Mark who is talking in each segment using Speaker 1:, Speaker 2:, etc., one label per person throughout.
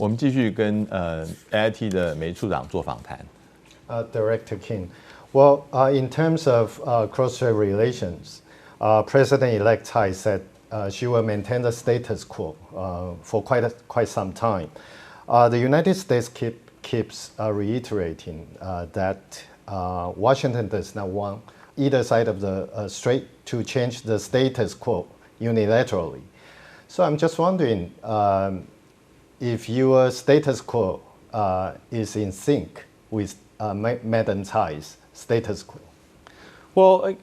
Speaker 1: 我们继续跟AIT 的梅处长做访谈。
Speaker 2: Director King, well, in terms of cross-strait relations, President-elect Tsai said she will maintain the status quo for quite some time. The United States keeps reiterating that Washington does not want either side of the strait to change the status quo unilaterally. So I'm just wondering if your status quo is in sync with Madam Tsai's status quo.
Speaker 3: Well,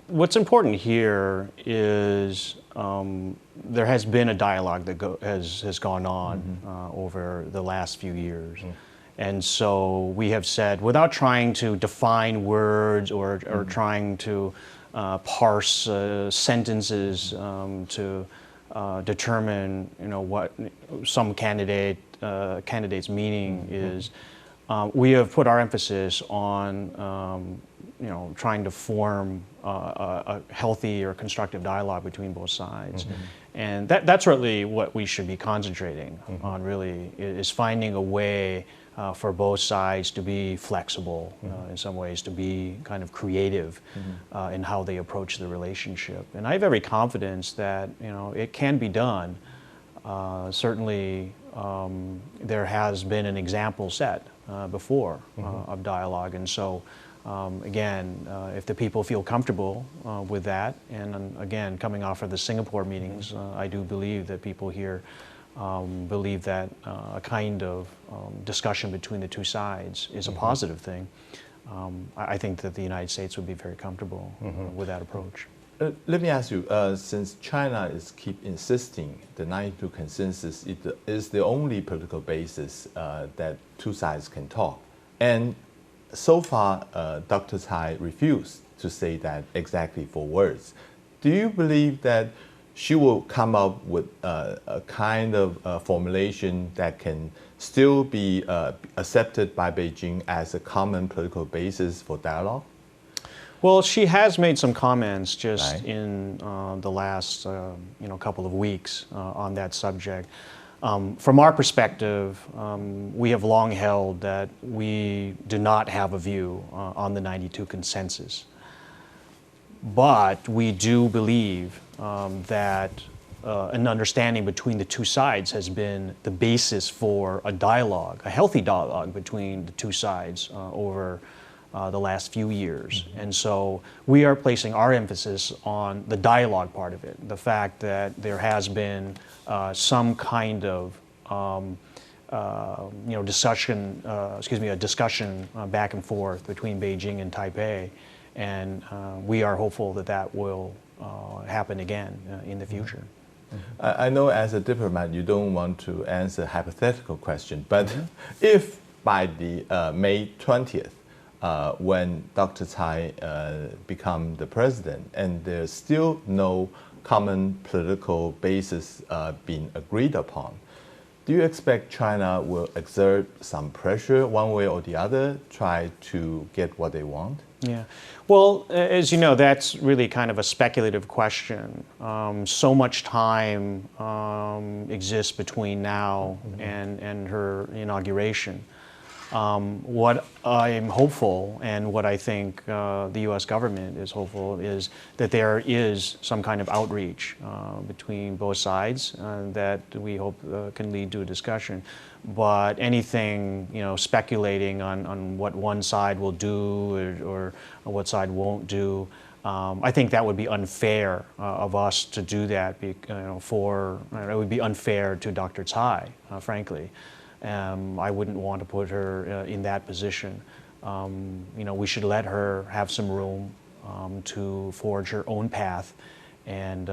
Speaker 3: what's important here is there has been a dialogue that has gone on over the last few years. And so we have said, without trying to define words or trying to parse sentences to determine, what some candidate's meaning is, we have put our emphasis on, trying to form a healthy or constructive dialogue between both sides. And that's really what we should be concentrating on, really, is finding a way for both sides to be flexible in some ways, to be kind of creative in how they approach the relationship. And I have every confidence that it can be done. Certainly, there has been an example set before of dialogue, and so again, if the people feel comfortable with that, and again, coming off of the Singapore meetings, I do believe that people here believe that a kind of discussion between the two sides is a positive thing. I think that the United States would be very comfortable with that approach.
Speaker 1: Let me ask you, since China keep insisting the 92 consensus is the only political basis that two sides can talk, and so far Dr. Tsai refused to say that exactly 4 words. Do you believe that she will come up with a kind of formulation that can still be accepted by Beijing as a common political basis for dialogue?
Speaker 3: Well, she has made some comments just in the last couple of weeks on that subject. From our perspective, we have long held that we do not have a view on the 92 consensus. But we do believe that an understanding between the two sides has been the basis for a dialogue, a healthy dialogue between the two sides over the last few years. And so we are placing our emphasis on the dialogue part of it, the fact that there has been some kind of discussion, a discussion back and forth between Beijing and Taipei, and we are hopeful that that will happen again in the future.
Speaker 1: I know as a diplomat you don't want to answer a hypothetical question, but if by the May 20th, when Dr. Tsai become the president and there's still no common political basis being agreed upon, do you expect China will exert some pressure one way or the other, try to get what they want?
Speaker 3: Yeah. Well, as you know, that's really kind of a speculative question. So much time exists between now and her inauguration. What I'm hopeful, and what I think the U.S. government is hopeful, is that there is some kind of outreach between both sides that we hope can lead to a discussion. But anything, speculating on what one side will do or what side won't do, I think that would be unfair of us to do that. It would be unfair to Dr. Tsai, frankly. I wouldn't want to put her in that position. We should let her have some room to forge her own path, and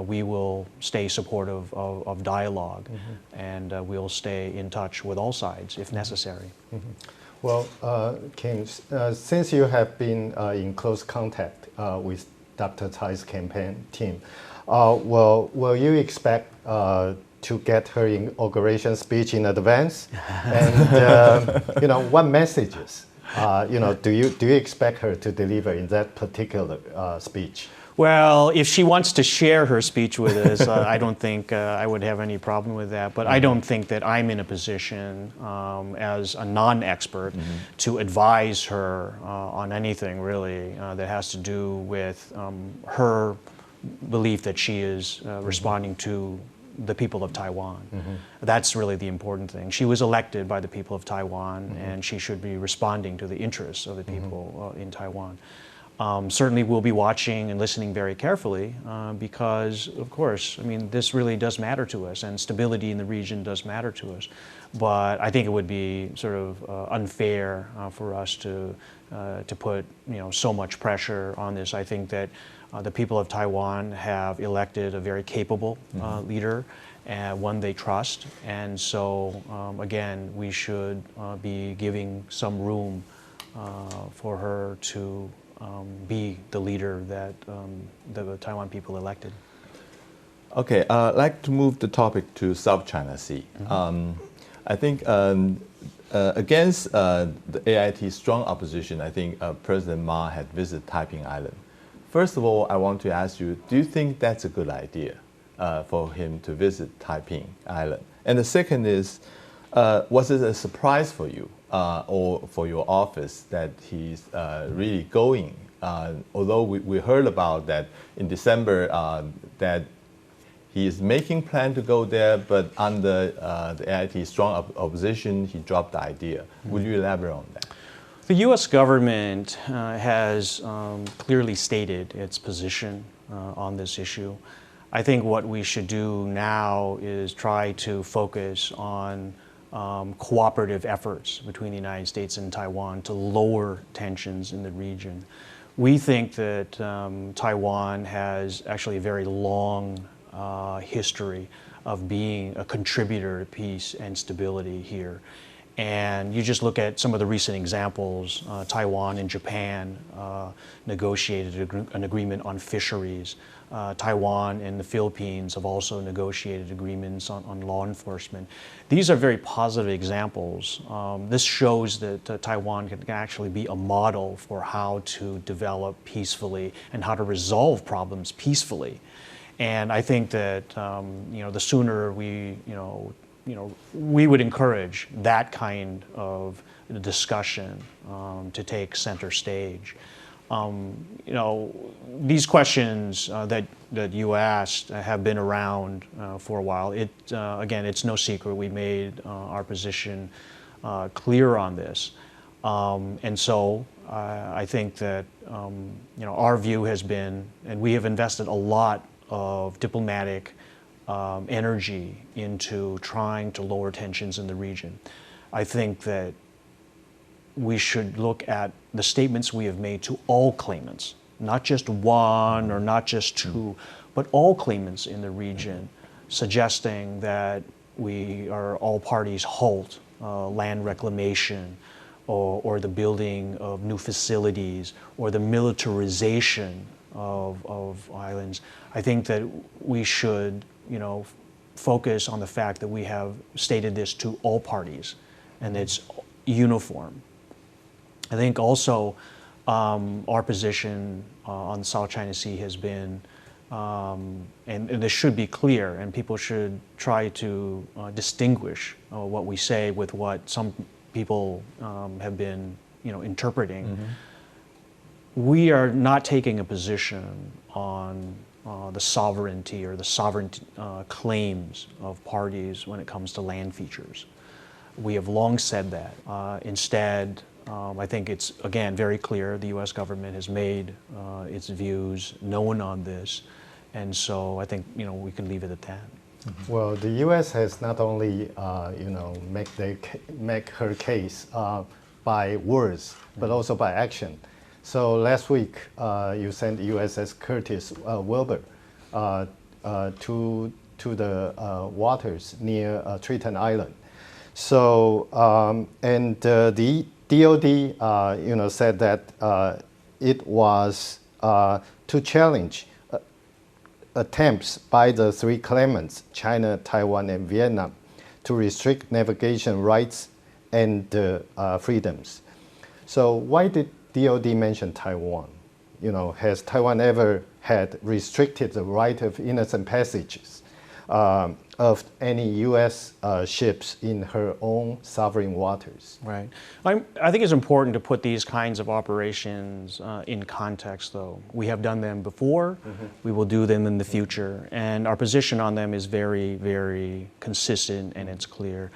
Speaker 3: we will stay supportive of dialogue, and we'll stay in touch with all sides if necessary.
Speaker 2: Well, Kim, since you have been in close contact with Dr. Tsai's campaign team, will you expect to get her inauguration speech in advance? And what messages do you expect her to deliver in that particular speech?
Speaker 3: Well, if she wants to share her speech with us, I don't think I would have any problem with that. But I don't think that I'm in a position as a non-expert to advise her on anything really that has to do with her belief that she is responding to the people of Taiwan. That's really the important thing. She was elected by the people of Taiwan, and she should be responding to the interests of the people in Taiwan. Certainly we'll be watching and listening very carefully because, of course, I mean, this really does matter to us, and stability in the region does matter to us. But I think it would be sort of unfair for us to put so much pressure on this. I think that the people of Taiwan have elected a very capable leader, and one they trust. And so, again, we should be giving some room for her to be the leader that the Taiwan people elected.
Speaker 1: Okay, I'd like to move the topic to South China Sea. I think against the AIT's strong opposition, I think President Ma had visited Taiping Island. First of all, I want to ask you, do you think that's a good idea for him to visit Taiping Island? And the second is, was it a surprise for you or for your office that he's really going? Although we heard about that in December that he is making plan to go there, but under the AIT's strong opposition, he dropped the idea. Would you elaborate on that?
Speaker 3: The U.S. government has clearly stated its position on this issue. I think what we should do now is try to focus on cooperative efforts between the United States and Taiwan to lower tensions in the region. We think that Taiwan has actually a very long history of being a contributor to peace and stability here. And you just look at some of the recent examples. Taiwan and Japan negotiated an agreement on fisheries. Taiwan and the Philippines have also negotiated agreements on law enforcement. These are very positive examples. This shows that Taiwan can actually be a model for how to develop peacefully and how to resolve problems peacefully. And I think that the sooner we would encourage that kind of discussion to take center stage. These questions that you asked have been around for a while. Again, it's no secret we made our position clear on this. And so I think that our view has been, and we have invested a lot of diplomatic energy into trying to lower tensions in the region. I think that we should look at the statements we have made to all claimants, not just one or not just two, but all claimants in the region, suggesting that all parties halt land reclamation or the building of new facilities or the militarization of islands. I think that we should focus on the fact that we have stated this to all parties and it's uniform. I think also our position on the South China Sea has been, and this should be clear, and people should try to distinguish what we say with what some people have been interpreting. We are not taking a position on the sovereignty or the sovereign claims of parties when it comes to land features. We have long said that. Instead, I think it's, again, very clear the U.S. government has made its views known on this, and so I think we can leave it at that.
Speaker 2: Well, the U.S. has not only make her case by words, but also by action. So last week, you sent USS Curtis Wilbur to the waters near Triton Island. So and the DOD, said that it was to challenge attempts by the three claimants, China, Taiwan, and Vietnam, to restrict navigation rights and freedoms. So why did DOD mention Taiwan? has Taiwan ever had restricted the right of innocent passages of any U.S. Ships in her own sovereign waters?
Speaker 3: Right. I think it's important to put these kinds of operations in context, though. We have done them before. We will do them in the future. And our position on them is very, very consistent, and it's clear.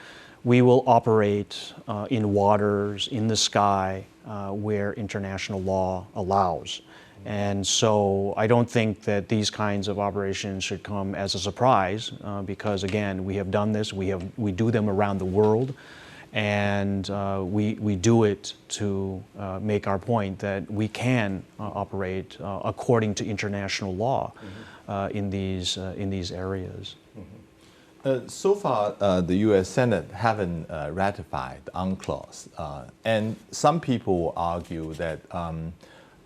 Speaker 3: We will operate in waters, in the sky, where international law allows. And so I don't think that these kinds of operations should come as a surprise because, again, we have done this. We do them around the world. And we do it to make our point that we can operate according to international law in these areas.
Speaker 1: So far, the U.S. Senate haven't ratified the UNCLOS, and some people argue that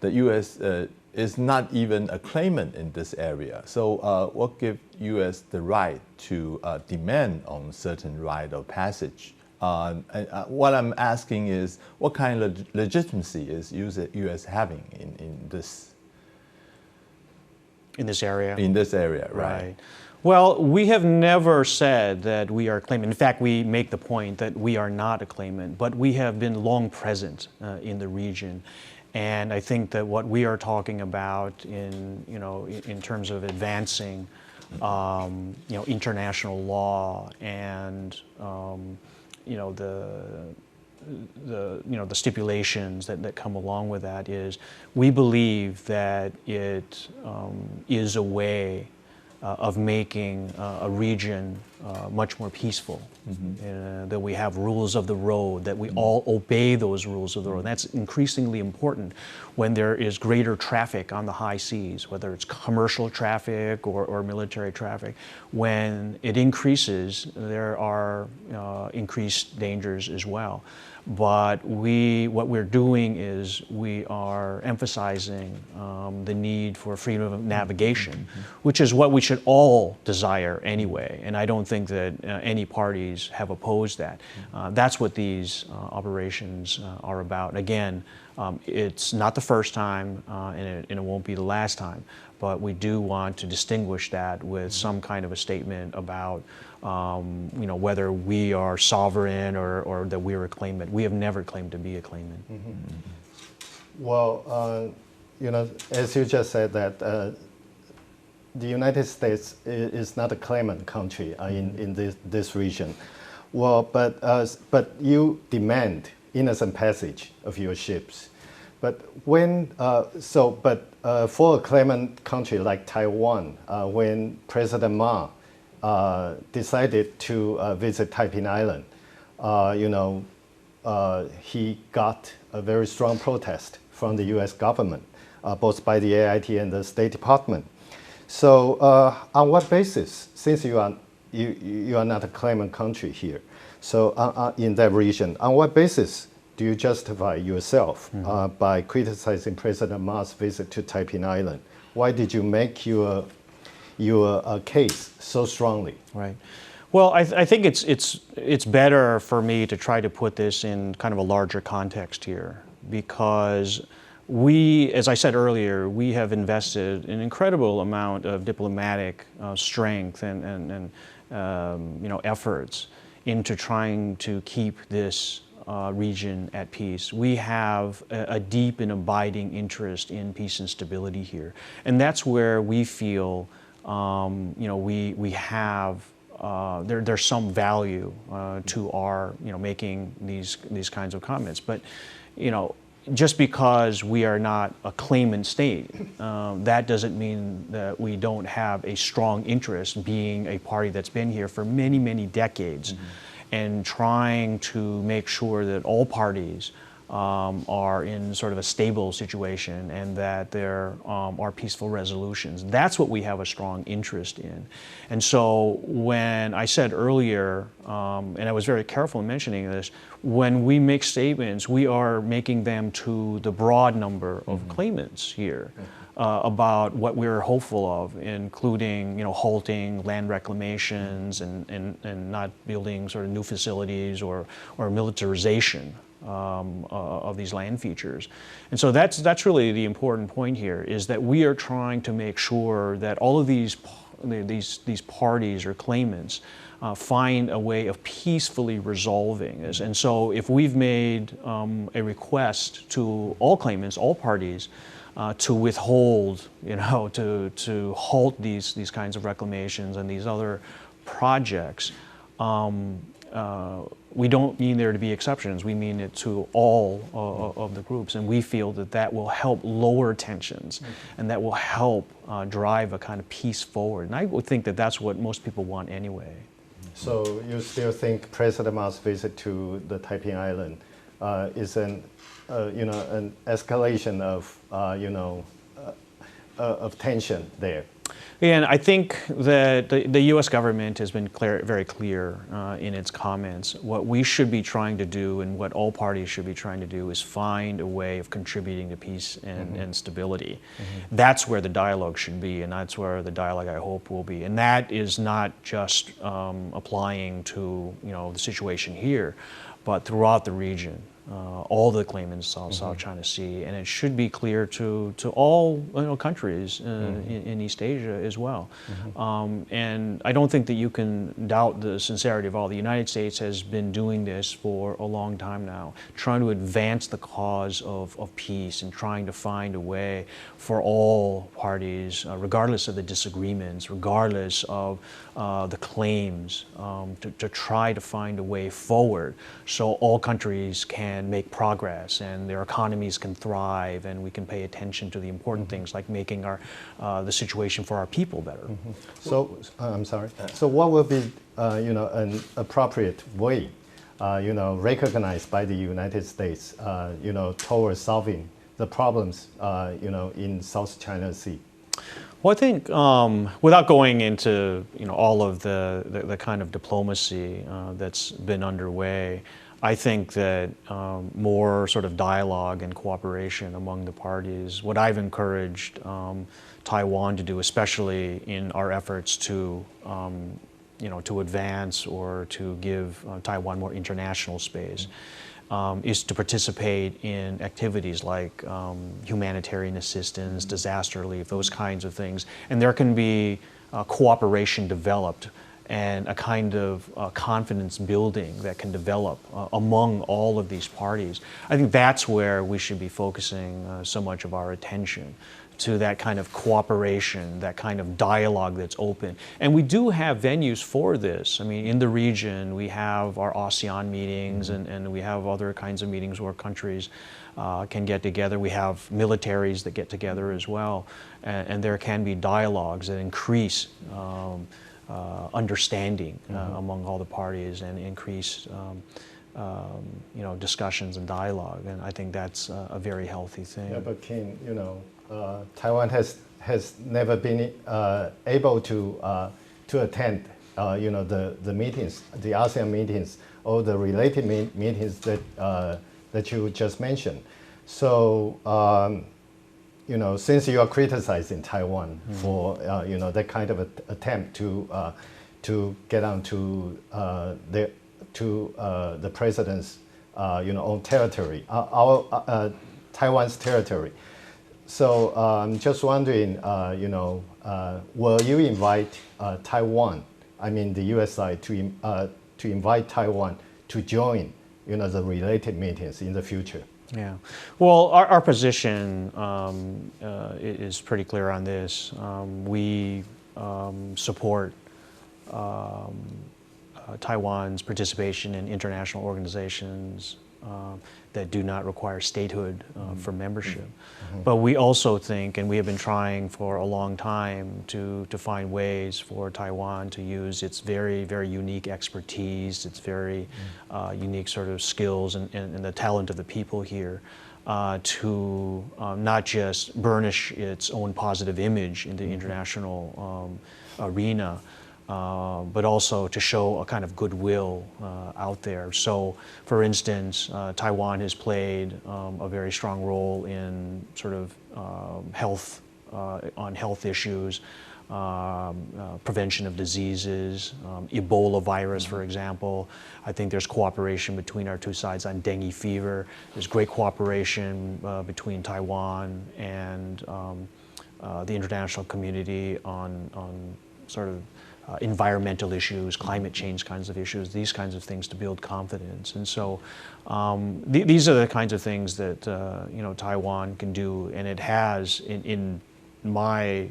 Speaker 1: the U.S. Is not even a claimant in this area. So, what gives U.S. the right to demand on certain right of passage? And what I'm asking is, what kind of legitimacy is U.S. having in this?
Speaker 3: In this area?
Speaker 1: In this area, right.
Speaker 3: Well, we have never said that we are a claimant. In fact, we make the point that we are not a claimant, but we have been long present in the region. And I think that what we are talking about in terms of advancing, international law and the stipulations that come along with that is we believe that it is a way of making a region much more peaceful, that we have rules of the road, that we all obey those rules of the road. And that's increasingly important when there is greater traffic on the high seas, whether it's commercial traffic or military traffic. When it increases, there are increased dangers as well. But what we're doing is we are emphasizing the need for freedom of navigation, which is what we should all desire anyway. And I don't think that any parties have opposed that. That's what these operations are about. Again, it's not the first time, and it won't be the last time. But we do want to distinguish that with some kind of a statement about whether we are sovereign or that we're a claimant. We have never claimed to be a claimant.
Speaker 2: Well, as you just said that the United States is not a claimant country in this region. Well, but you demand innocent passage of your ships. But for a claimant country like Taiwan, when President Ma decided to visit Taiping Island, he got a very strong protest from the U.S. government, both by the AIT and the State Department. So, on what basis, since you are not a claimant country here, so in that region, on what basis do you justify yourself by criticizing President Ma's visit to Taiping Island? Why did you make your case so strongly?
Speaker 3: Right. Well, I think it's better for me to try to put this in kind of a larger context here, because we, as I said earlier, we have invested an incredible amount of diplomatic strength and efforts into trying to keep this region at peace. We have a deep and abiding interest in peace and stability here, and that's where we feel we have there's some value to our making these kinds of comments. But just because we are not a claimant state, that doesn't mean that we don't have a strong interest, being a party that's been here for many, many decades, and trying to make sure that all parties are in sort of a stable situation and that there are peaceful resolutions. That's what we have a strong interest in. And so when I said earlier, and I was very careful in mentioning this, when we make statements, we are making them to the broad number of claimants here about what we're hopeful of, including halting land reclamations and not building sort of new facilities or militarization of these land features. And so that's really the important point here, is that we are trying to make sure that all of these parties or claimants find a way of peacefully resolving this. And so if we've made a request to all claimants, all parties, to withhold, to halt these kinds of reclamations and these other projects, we don't mean there to be exceptions. We mean it to all of the groups, and we feel that that will help lower tensions, and that will help drive a kind of peace forward. And I would think that that's what most people want anyway.
Speaker 2: So you still think President Ma's visit to the Taiping Island is an escalation of tension there?
Speaker 3: And I think that the U.S. government has been very clear in its comments. What we should be trying to do, and what all parties should be trying to do, is find a way of contributing to peace and stability. That's where the dialogue should be, and that's where the dialogue, I hope, will be. And that is not just applying to the situation here, but throughout the region. All the claimants in South China Sea, and it should be clear to all countries in East Asia as well. And I don't think that you can doubt the sincerity of all. The United States has been doing this for a long time now, trying to advance the cause of peace and trying to find a way for all parties, regardless of the disagreements, regardless of the claims, to try to find a way forward so all countries can make progress and their economies can thrive, and we can pay attention to the important things like making the situation for our people better.
Speaker 2: So I'm sorry. So what will be an appropriate way, recognized by the United States, towards solving the problems, in South China Sea?
Speaker 3: Well, I think without going into all of the kind of diplomacy that's been underway, I think that more sort of dialogue and cooperation among the parties, what I've encouraged Taiwan to do, especially in our efforts to to advance or to give Taiwan more international space, is to participate in activities like humanitarian assistance, disaster relief, those kinds of things. And there can be cooperation developed and a kind of confidence building that can develop among all of these parties. I think that's where we should be focusing so much of our attention, to that kind of cooperation, that kind of dialogue that's open. And we do have venues for this. I mean, in the region, we have our ASEAN meetings, and we have other kinds of meetings where countries can get together. We have militaries that get together as well. And there can be dialogues that increase understanding among all the parties and increase discussions and dialogue. And I think that's a very healthy thing.
Speaker 2: Yeah, but King, Taiwan has never been able to attend the meetings, the ASEAN meetings, or the related meetings that you just mentioned. So since you are criticizing Taiwan for that kind of attempt to get onto the president's own territory, Taiwan's territory. So I'm just wondering, will you invite Taiwan, I mean the U.S. side, to invite Taiwan to join the related meetings in the future?
Speaker 3: Yeah, well, our position is pretty clear on this. We support Taiwan's participation in international organizations that do not require statehood for membership. But we also think, and we have been trying for a long time, to find ways for Taiwan to use its very, very unique expertise, its very unique sort of skills and the talent of the people here to not just burnish its own positive image in the international arena, but also to show a kind of goodwill out there. So, for instance, Taiwan has played a very strong role in sort of health, on health issues, prevention of diseases, Ebola virus, for example. I think there's cooperation between our two sides on dengue fever. There's great cooperation between Taiwan and the international community on sort of environmental issues, climate change kinds of issues, these kinds of things to build confidence. And so these are the kinds of things that Taiwan can do, and it has in my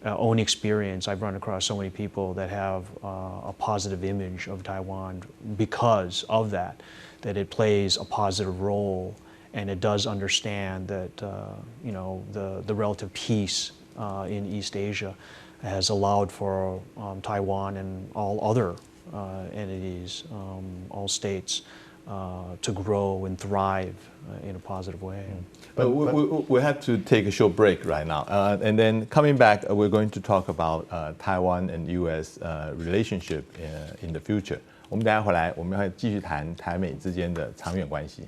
Speaker 3: own experience. I've run across so many people that have a positive image of Taiwan because of that it plays a positive role, and it does understand that the relative peace in East Asia has allowed for Taiwan and all other entities, all states, to grow and thrive in a positive way.
Speaker 1: But we have to take a short break right now. And then coming back, we're going to talk about Taiwan and U.S. relationship in the future. 我们等一下回来，我们会继续谈台美之间的长远关系。